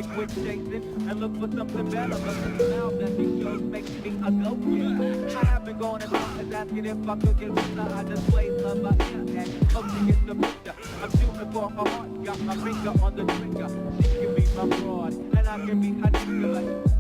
to quit chasing and look for something better. But the smile that he shows makes me a go-getter. I haven't gone as far as asking if I could get with her. I just play love by ear and hope to get the picture. I'm shooting for her heart, got my finger on the trigger. She can be my broad, and I can be her nigga like.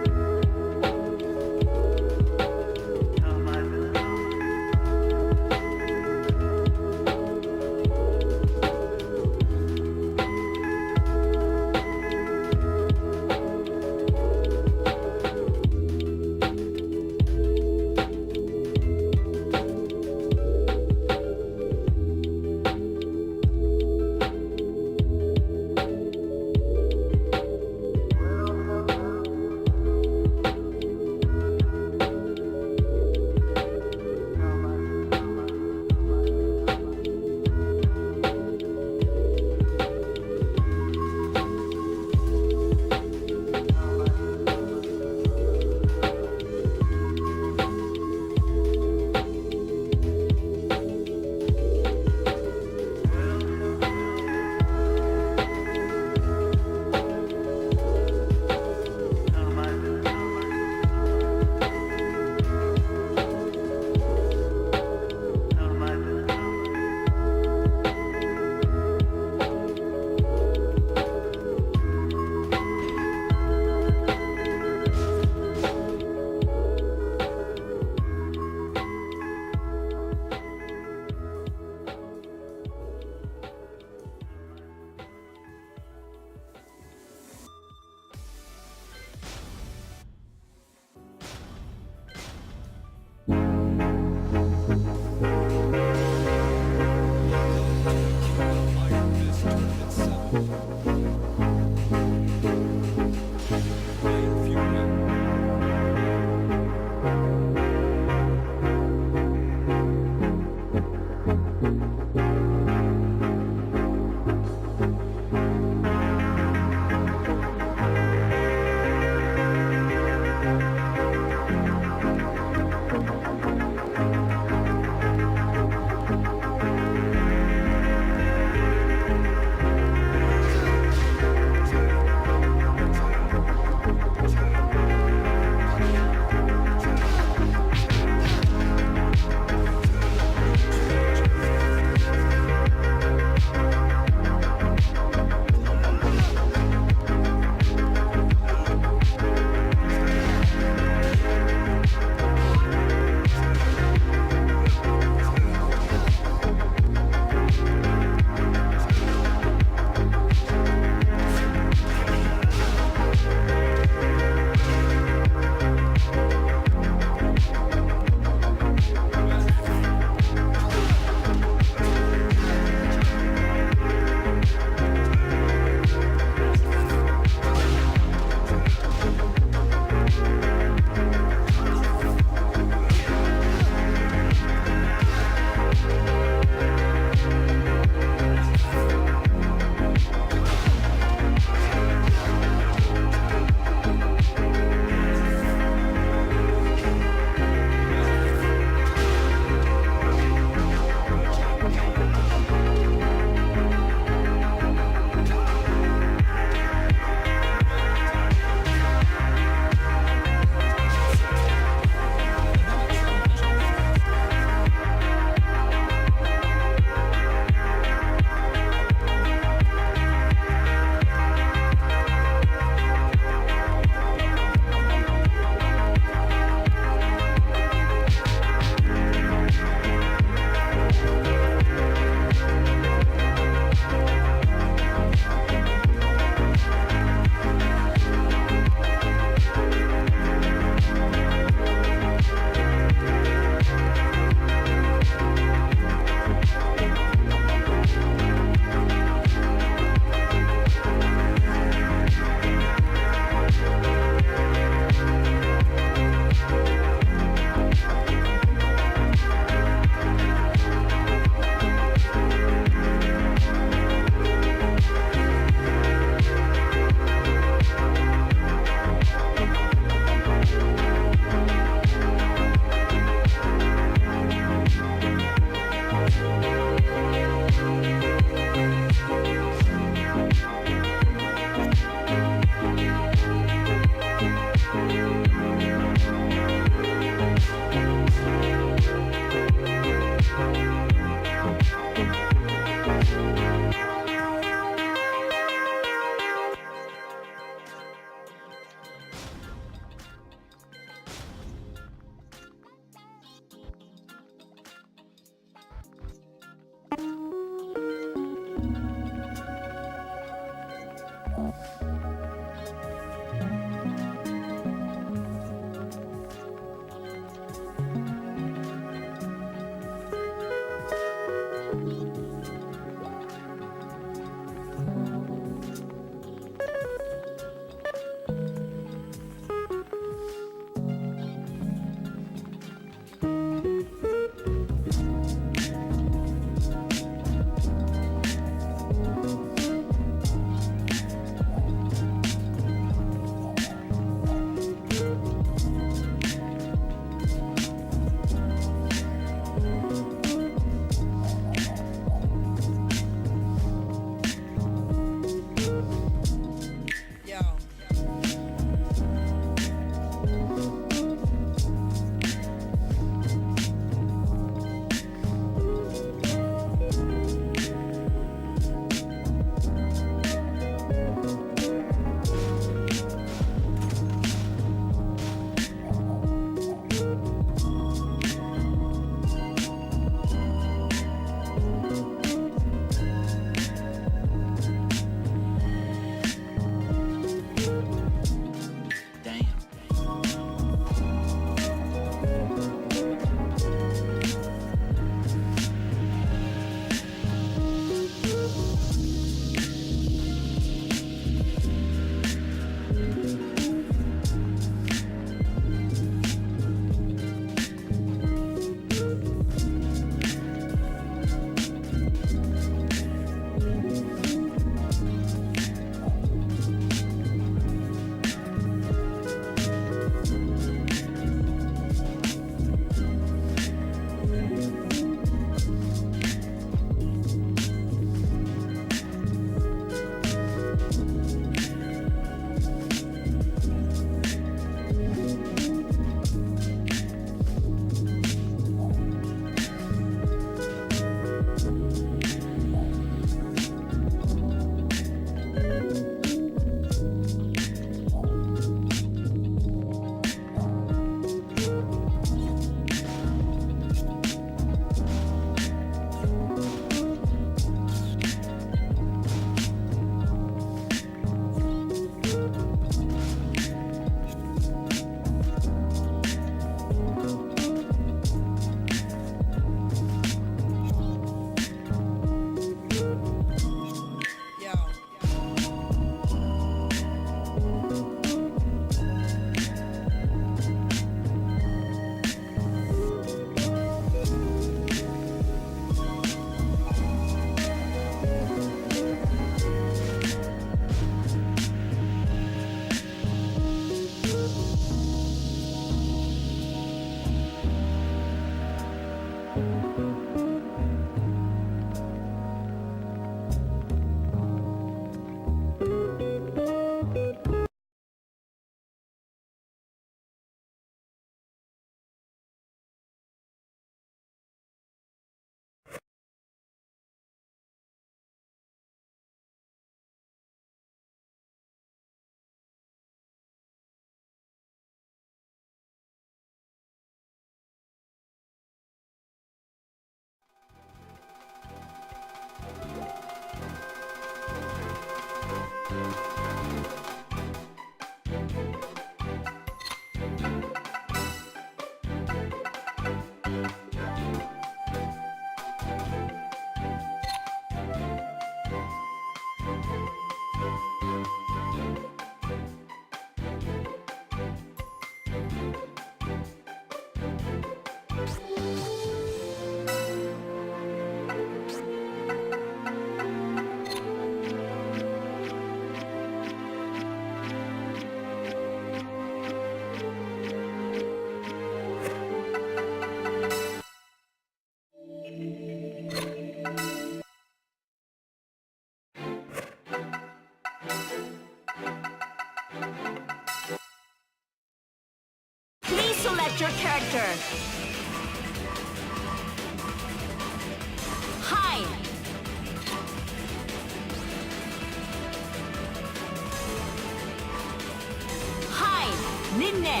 Rinne.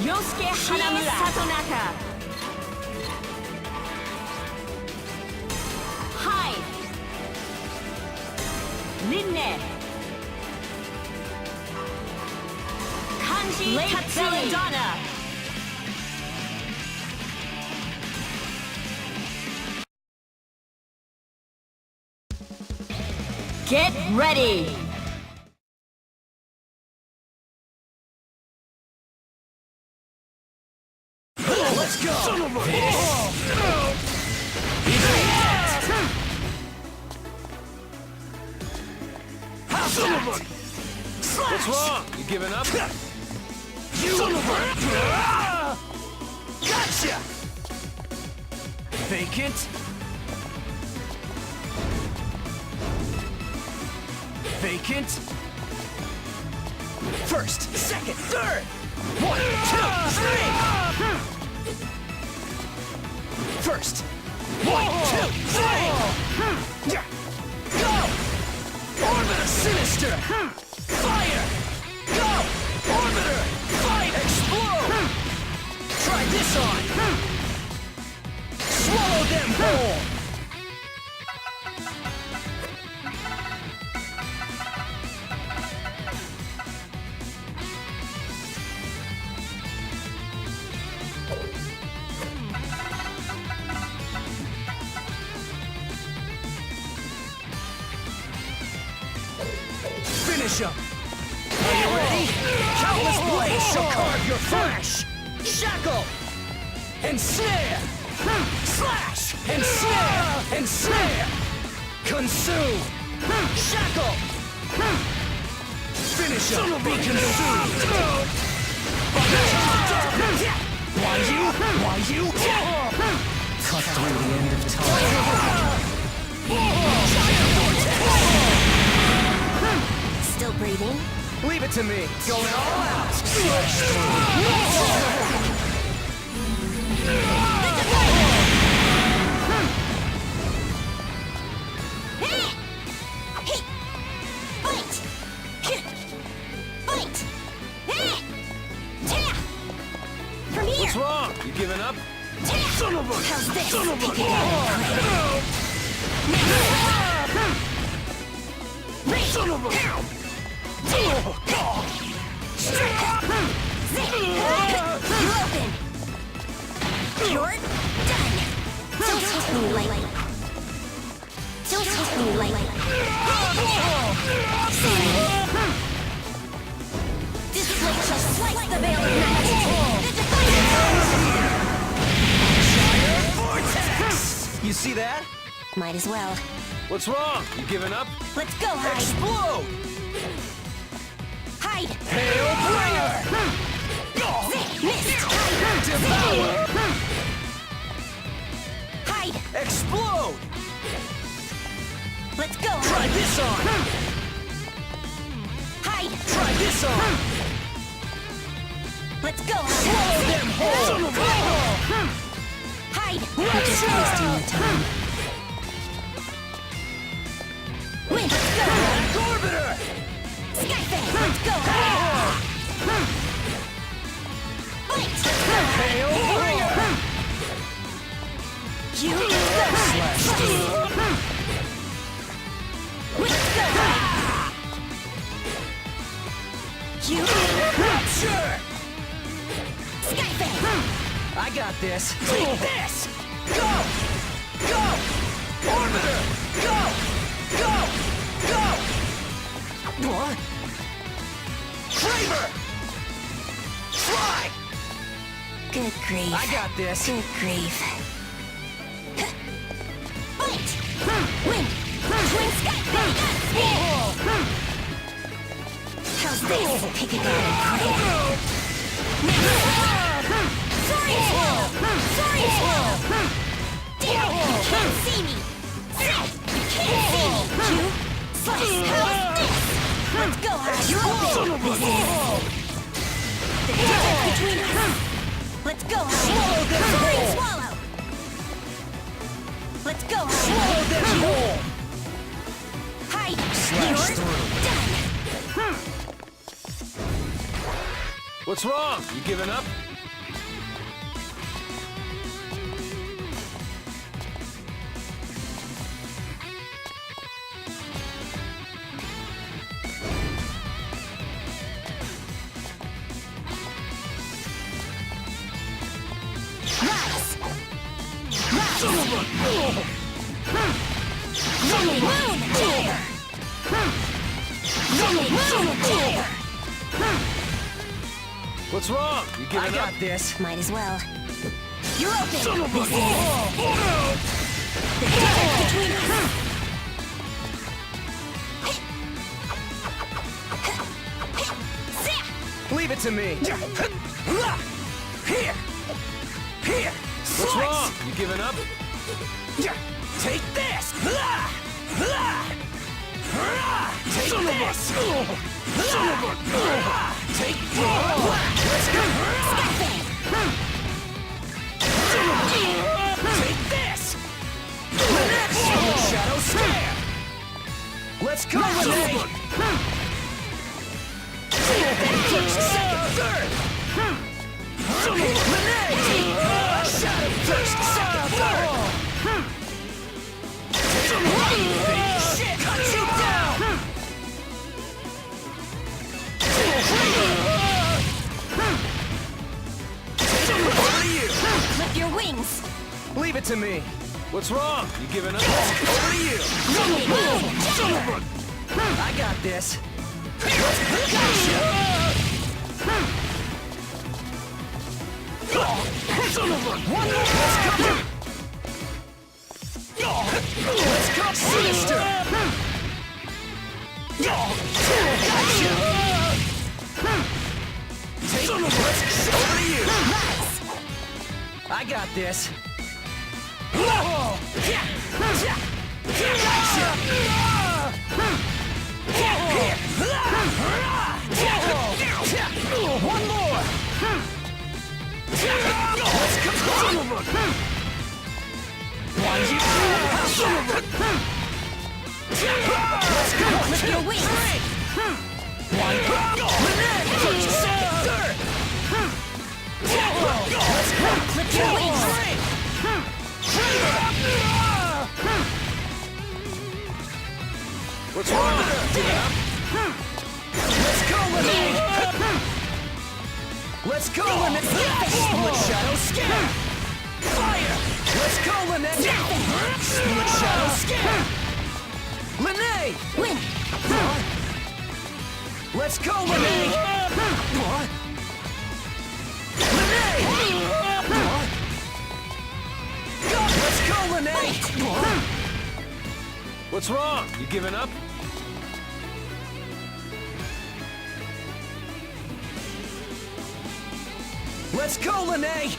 Yosuke Hanamura. Satonaka. Hyde. Rinne. Kanji Belladonna. Get ready! Let's go! Son of a... What's wrong? You giving up? You son of a... Gotcha! Vacant? Vacant? First, second, third! 1, 2, 3! First! 1, 2, 3! Go! Orbiter Sinister! Fire! Go! Orbiter! Fight! Explode! Try this on! Swallow them whole! Finish him! Are you ready? Countless blades shall carve your flesh! Shackle! And snare! Slash! And snare! And snare! Consume! Shackle! Finish him! Be consumed! Why you? Why you? Cut through the end of time. Still breathing? Leave it to me. Going all out. What's wrong? You giving up? Son of a... How's this? Son of a... Son of a... You're open! You're done! Don't take me lightly. Don't take me lightly. This blade shall slice the veil of night. The defiant Vortex! You see that? might as well. What's wrong? You giving up? Let's go, Hyde! Explode! Hyde! Hail Bringer! Missed! Devour! Hyde! Explode! Let's go, Try Hyde! this on! Hyde! Try this on! Let's go, Hyde! Swallow them whole! Hyde! You're just wasting your time. Win! Let's go! Black Orbiter! Skyfang! Let's go! Fight! Hail Bringer! You go! Slash through! Let's go! You Rapture! Skyfang! I got this! Take this! Go! Go! Orbiter! Go! Go! Go! What? Kraber! Fly! Good grief. I got this! Good grief. Fight! Win! Twin Skyfang! How's this? Pick it up and pray. Sorry! Sorry! Damn! You can't see me! You can't see me! You slice! How's this? Let's go, Hyde! You're open! This is the difference between us! Let's go, Hyde! Swallow them Sorry, whole! swallow! Let's go, Hyde! Swallow them whole! What's wrong? You giving up? Rise! Zombie moon tear! Zombie moon tear! What's wrong? You giving I up? got this. Might as well. You're open! This is the difference between us! Leave it to me. Here. Here. What's wrong? You giving up? Take this. Take this. Take Let's go. Take this. Shadow Scare. Let's go, Renee. First, second, third. Renee. Shadow first, second, third. Shit, cut you down. Over to you. Clip your wings! Leave it to me. What's wrong? You giving up? Over to you. Zombie moon tear! I got this. One more. Let's go. Sinister. Take over to you. I got this. One more. Let's go. Let's go. Clip your wings! Clip your wings! What's wrong? Giving up? Let's go, Renee! Let's go, Renee! Split Shadow Scare! Fire! Let's go, Renee! Split Shadow Scare! Renee! Win! Let's go, Renee! Renee! Let's go, Renee! What's wrong? You giving up? Let's go, Renee!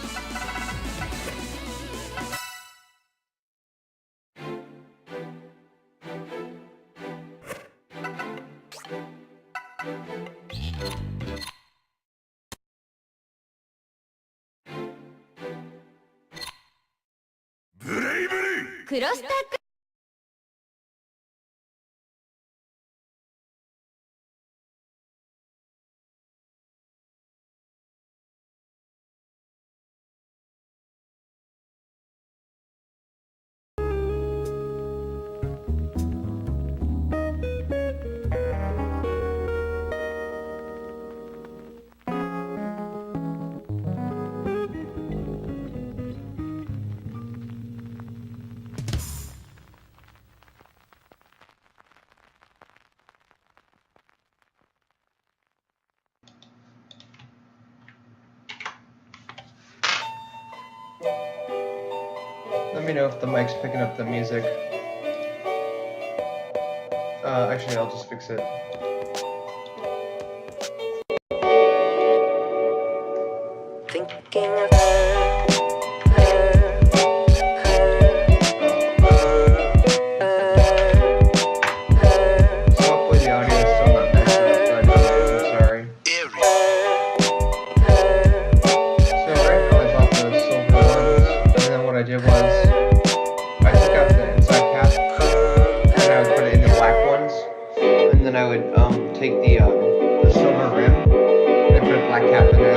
クロスタックLet me know if the mic's picking up the music. Actually, I'll just fix it. Thinking of her, So hopefully the audio is still not messed up, but I'm sorry. So right now I bought the silver ones, and then what I did was I took out the inside cap, and I would put it in the black ones, and then I would take the silver rim and put a black cap in there.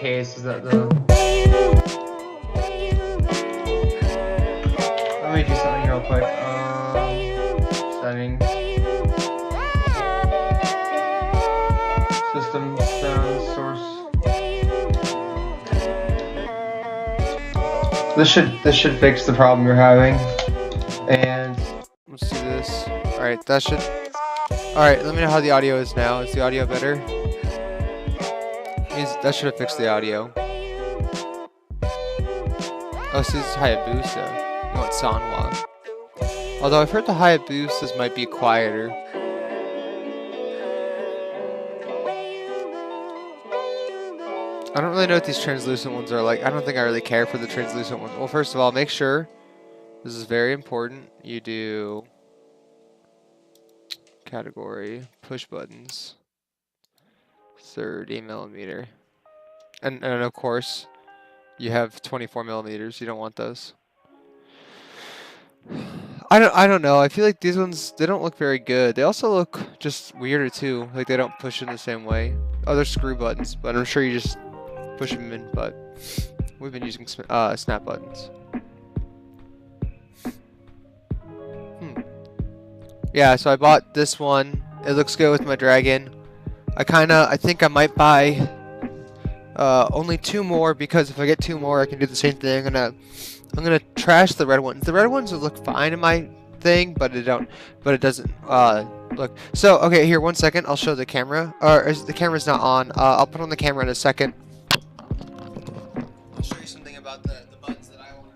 case is that the... Let me do something real quick. Settings. System sound source. This should fix the problem you're having. And let's do this. All right, that should. All right, let me know how the audio is now. Is the audio better? That should have fixed the audio. Oh, so this is Hayabusa. You want Sanwa. Although I've heard the Hayabusas might be quieter. I don't really know what these translucent ones are like. I don't think I really care for the translucent ones. Well, first of all, make sure, this is very important, you do category, push buttons, 30 millimeter. And of course, you have 24 millimeters. You don't want those. I don't know. I feel like these ones, they don't look very good. They also look just weirder too. Like they don't push in the same way. Oh, they're screw buttons, but I'm sure you just push them in. But we've been using snap buttons. Yeah, so I bought this one. It looks good with my dragon. I think I might buy only 2 more, because if I get 2 more, I can do the same thing. I'm gonna trash the red ones. The red ones would look fine in my thing, but it doesn't look. So okay, here, 1 second. I'll show the camera. Or the camera's not on. I'll put on the camera in a second. I'll show you something about the buttons that I ordered.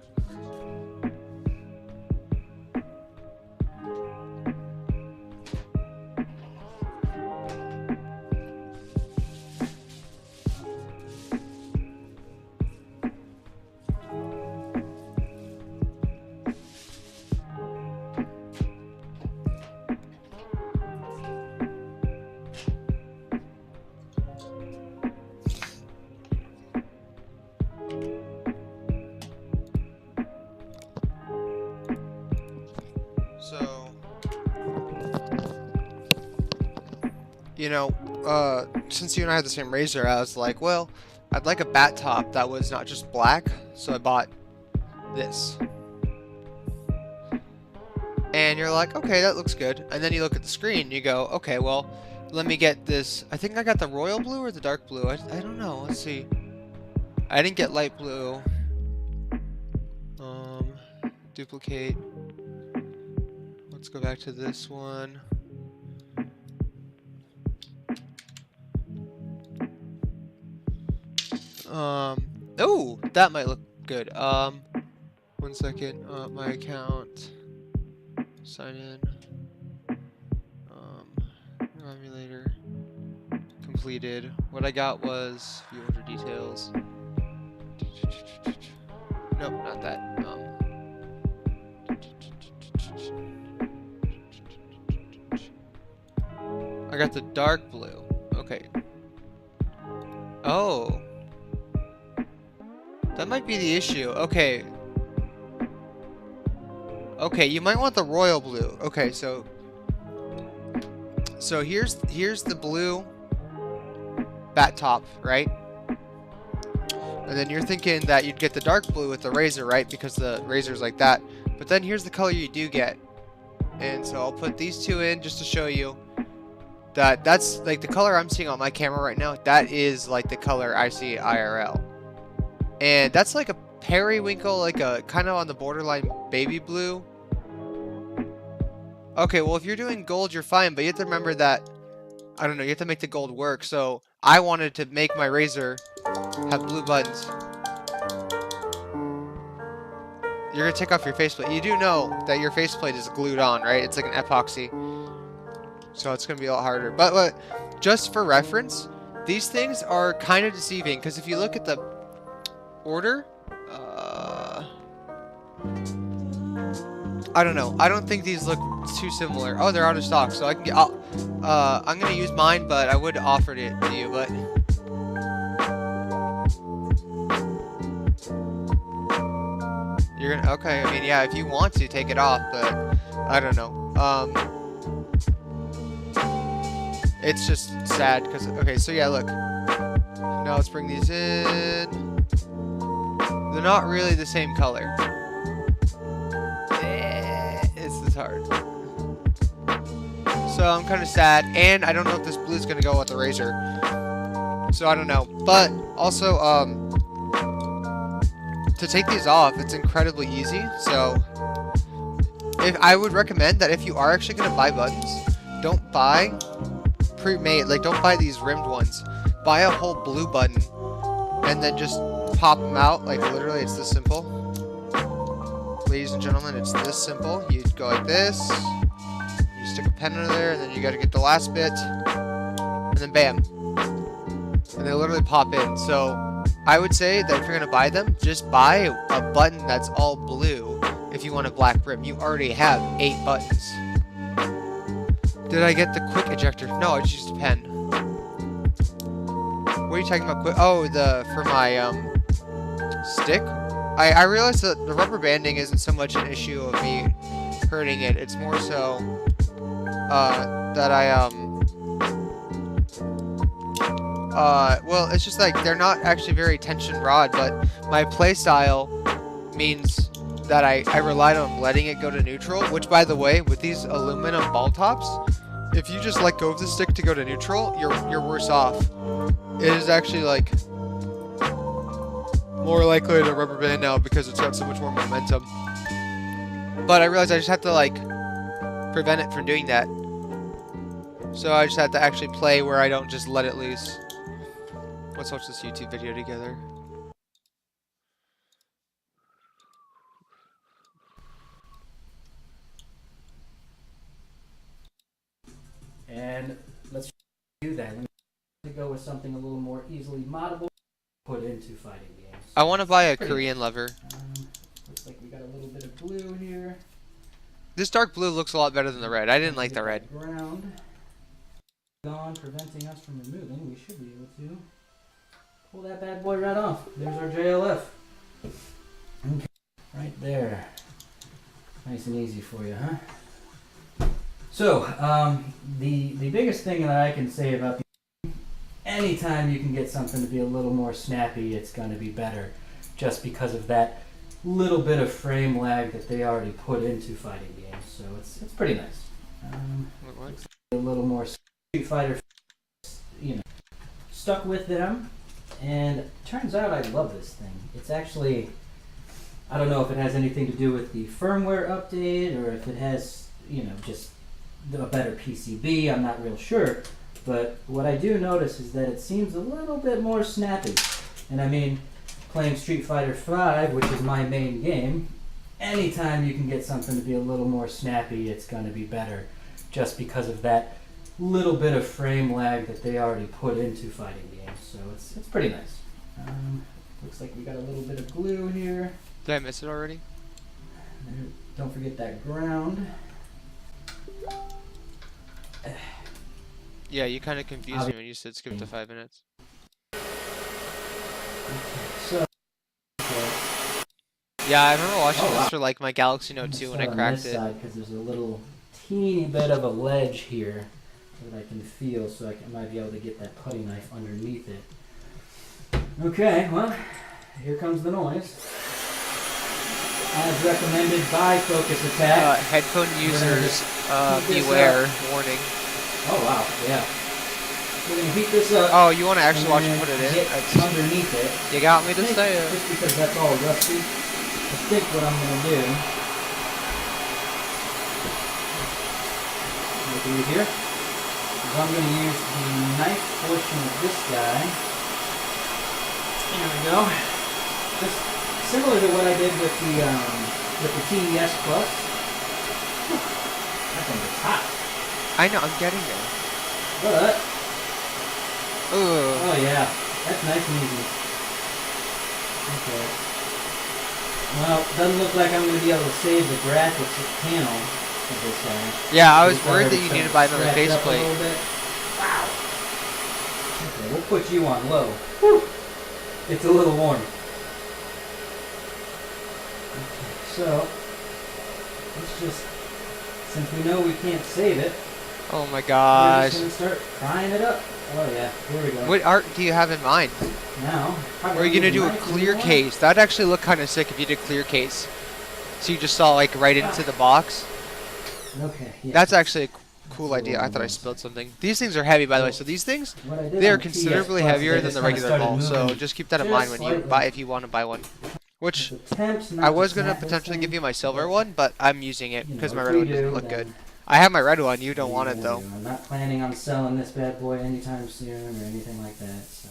So, you know, since you and I had the same razor, I was like, well, I'd like a bat top that was not just black, so I bought this. And you're like, okay, that looks good. And then you look at the screen and you go, okay, well, let me get this. I think I got the royal blue or the dark blue. I don't know. Let's see. I didn't get light blue. Duplicate. Let's go back to this one. Oh, that might look good. 1 second. My account. Sign in. Emulator. Completed. What I got was view order details. Nope, not that. I got the dark blue. Okay. Oh. That might be the issue. Okay. Okay, you might want the royal blue. Okay, so here's the blue bat top, right? And then you're thinking that you'd get the dark blue with the razor, right? Because the razor's like that. But then here's the color you do get. And so I'll put these 2 in just to show you that that's like the color I'm seeing on my camera right now. That is like the color I see IRL. And that's like a periwinkle, like a kind of on the borderline baby blue. Okay, well, if you're doing gold, you're fine, but you have to remember that, I don't know, you have to make the gold work. So I wanted to make my razor have blue buttons. You're gonna take off your faceplate. You do know that your faceplate is glued on, right? It's like an epoxy. So it's gonna be a lot harder. But just for reference, these things are kind of deceiving, because if you look at the order, I don't know. I don't think these look too similar. Oh, they're out of stock, so I can get. I'm gonna use mine, but I would offer it to you. But you're gonna. Okay, I mean, yeah, if you want to take it off, but I don't know. It's just sad because. Okay, so yeah, look. Now let's bring these in. They're not really the same color. It's hard. So I'm kind of sad, and I don't know if this blue is gonna go with the razor. So I don't know. But also, to take these off, it's incredibly easy. So if I would recommend that if you are actually gonna buy buttons, don't buy pre-made. Like, don't buy these rimmed ones. Buy a whole blue button, and then just pop them out. Like, literally, it's this simple. Ladies and gentlemen, it's this simple. You go like this, you stick a pen under there, and then you gotta get the last bit, and then bam. And they literally pop in. So I would say that if you're gonna buy them, just buy a button that's all blue if you want a black rim. You already have 8 buttons. Did I get the quick ejector? No, I just used a pen. What are you talking about? Quick? Oh, for my stick. I realized that the rubber banding isn't so much an issue of me hurting it. It's more so that well, it's just like they're not actually very tension rod, but my play style means that I relied on letting it go to neutral, which, by the way, with these aluminum ball tops, if you just let go of the stick to go to neutral, you're worse off. It is actually like more likely to rubber band now because it's got so much more momentum. But I realized I just have to like prevent it from doing that. So I just have to actually play where I don't just let it loose. Let's watch this YouTube video together. And let's do that. Let me go with something a little more easily moddable, put into fighting games. I want to buy a Korean lever. Looks like we got a little bit of blue here. This dark blue looks a lot better than the red. I didn't like the red. Ground gone, preventing us from removing. We should be able to pull that bad boy right off. There's our JLF. Okay, right there. Nice and easy for you, huh? So, the biggest thing that I can say about the anytime you can get something to be a little more snappy, it's going to be better, just because of that little bit of frame lag that they already put into fighting games. So it's pretty nice. A little more Street Fighter, you know, stuck with them, and turns out I love this thing. It's actually, I don't know if it has anything to do with the firmware update or if it has, you know, just a better PCB. I'm not real sure, but what I do notice is that it seems a little bit more snappy. And I mean, playing Street Fighter V, which is my main game, anytime you can get something to be a little more snappy, it's going to be better, just because of that little bit of frame lag that they already put into fighting games. So it's pretty nice. Looks like we got a little bit of glue here. Did I miss it already? Don't forget that ground. Yeah, you kind of confused me when you said skip to 5 minutes. So, Yeah, I remember watching this for like my Galaxy Note 2 when I cracked it. Because there's a little teeny bit of a ledge here that I can feel, so I might be able to get that putty knife underneath it. Okay, well, here comes the noise. As recommended by Focus Attack. Headphone users, beware. Warning. Oh wow, yeah. We're gonna heat this up. Oh, you want to actually watch me put it in? Get underneath it. You got me to say it. Just because that's all rusty. I think what I'm gonna do. Look over here. Is I'm gonna use the knife portion of this guy. Here we go. Just similar to what I did with the TES Plus. That thing is hot. I know, I'm getting there. But Ooh. oh yeah, that's nice and easy. Okay. Well, doesn't look like I'm going to be able to save the graphics panel of this guy. Yeah, I was worried that you need to buy another faceplate. Wow. Okay, we'll put you on low. Whew. It's a little warm. Okay, so let's just, since we know we can't save it. Oh my We're gosh. just gonna start frying it up. Oh yeah, here we go. What art do you have in mind? Now, Or are you gonna do a clear case? That'd actually look kind of sick if you did clear case. So you just saw like right into the box. Okay. Yeah. That's actually a cool That's a idea. I little thought I nice. spilled something. These things are heavy, by the way. So these things, What I did they are on the considerably TX Plus heavier is I than the just kinda regular started ball. So moving just keep that in just mind when you slightly. buy, if you want to buy one. Which Attempt not I to was gonna snap this potentially give thing, you my silver but, one, but I'm using it you because know, my if red we one doesn't do, look good. then I have my red one. You don't what want are it you though. gonna do? I'm not planning on selling this bad boy anytime soon or anything like that. So,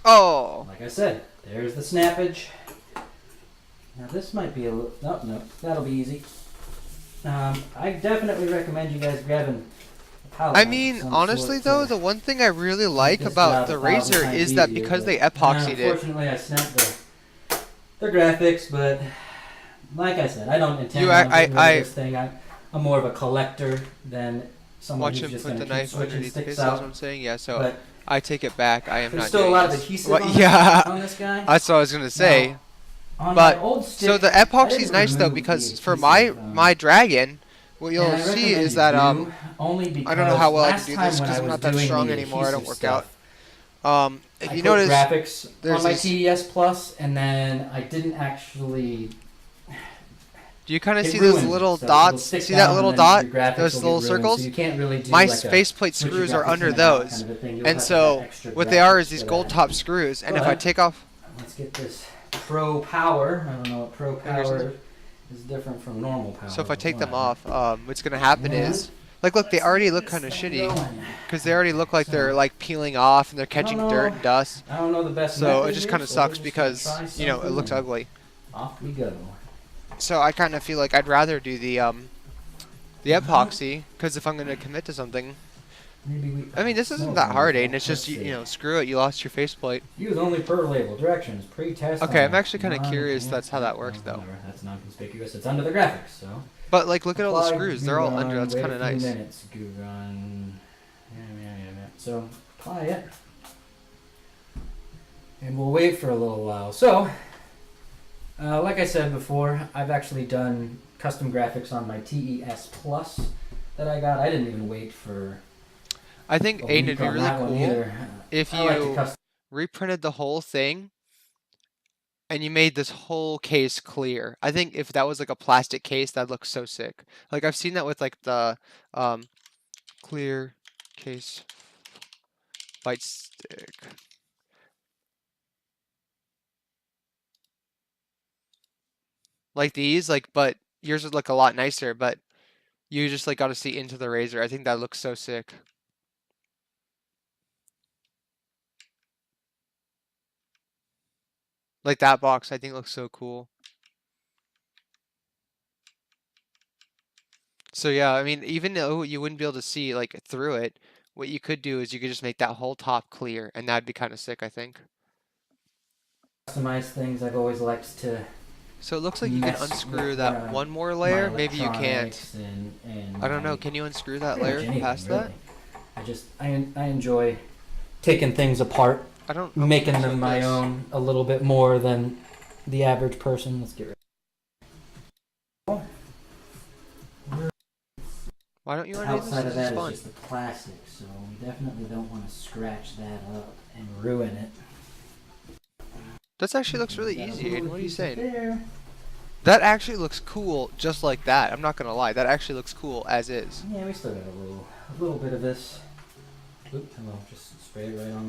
Oh. like I said, there's the snappage. Now this might be a little. No, that'll be easy. I definitely recommend you guys grabbing a palette I knife of mean, some honestly sort though, to the one thing I really like this about job the 1,000 Razer times is that easier, because but, they epoxied it. Unfortunately, I snapped the graphics, but like I said, I don't intend You- on I- getting rid I- of this thing. I'm more of a collector than someone Watch who's him just put going the to keep knife switching underneath the sticks face. That's what out. I'm saying. Yeah. So But I take it back. I am there's not still a doing lot of this. adhesive What- on, yeah. on this guy. That's what I was gonna say. On but- my old stick, So the I epoxy's didn't nice though remove because the for my adhesive, dragon, what and you'll I see recommend is you that do, only because I don't know how well I last can do time this when because I I'm was not that doing strong the anymore. I don't adhesive work stuff, out. If I you put notice, graphics there's on my these- TES Plus, and then I didn't actually. do you kind of It see those ruined it. little So it'll dots? stick See that down little and then dot? your graphics Those will get little ruined, circles? So you can't really do My like a faceplate switch your screws are graphics under in and out those, kind of a thing. You'll and have to have so extra what they are is graphics these for gold that. top screws. And if I But- take off, Let's get this Pro Power. I don't know what Pro Here's Power is different from normal power. so if I but take them whatever. off, what's gonna happen Yeah. is, like, look, they already look This kind of thing shitty going. because they already look like they're So- like peeling off and they're catching know. dirt and dust. I don't know the best. So method it just here, kind of so we're sucks just because gonna try you know it something looks and ugly. Off we go. So I kind of feel like I'd rather do the epoxy because if I'm gonna commit to something, Maybe we. I mean this isn't No, that hard, no, Aiden. It's just let's see. you know screw it, you lost your faceplate. Use only per label directions. Pre-test. Okay, I'm on actually kinda non- curious yeah, that's how that works, though. whatever. That's non-conspicuous. It's under the graphics, so. But like look at all the Apply screws, they're all goo under. run, That's wait kind of a few nice. Minutes, goo run. Yeah. So apply it, and we'll wait for a little while. So, like I said before, I've actually done custom graphics on my TES Plus that I got. I didn't even wait for. I think a Aiden, week it'd be on really that one cool either. if I like to you custom. reprinted the whole thing and you made this whole case clear. I think if that was like a plastic case, that'd look so sick. Like I've seen that with like the clear case bite stick. Like these, like, but yours would look a lot nicer, but you just like got to see into the Razer. I think that looks so sick. Like that box, I think looks so cool. So yeah, I mean, even though you wouldn't be able to see like through it, what you could do is you could just make that whole top clear, and that'd be kind of sick, I think. Customize things. I've always liked to. So it looks like you can Mess unscrew with, that one more layer. Maybe you can't. electronics and I don't know. my- Can you unscrew that pretty much layer anything, past really. that? I enjoy taking things apart, I don't. making so them my this- own a little bit more than the average person. Let's get rid. Why don't you undo this? Outside This of that is is fun. just the plastic, so we definitely don't want to scratch that up and ruin it. That actually looks really Got a easy, little Aiden. What are you piece saying? there. That actually looks cool, just like that. I'm not gonna lie. That actually looks cool as is. Yeah, we still got a little bit of this. Oop, hello, just spray it right on.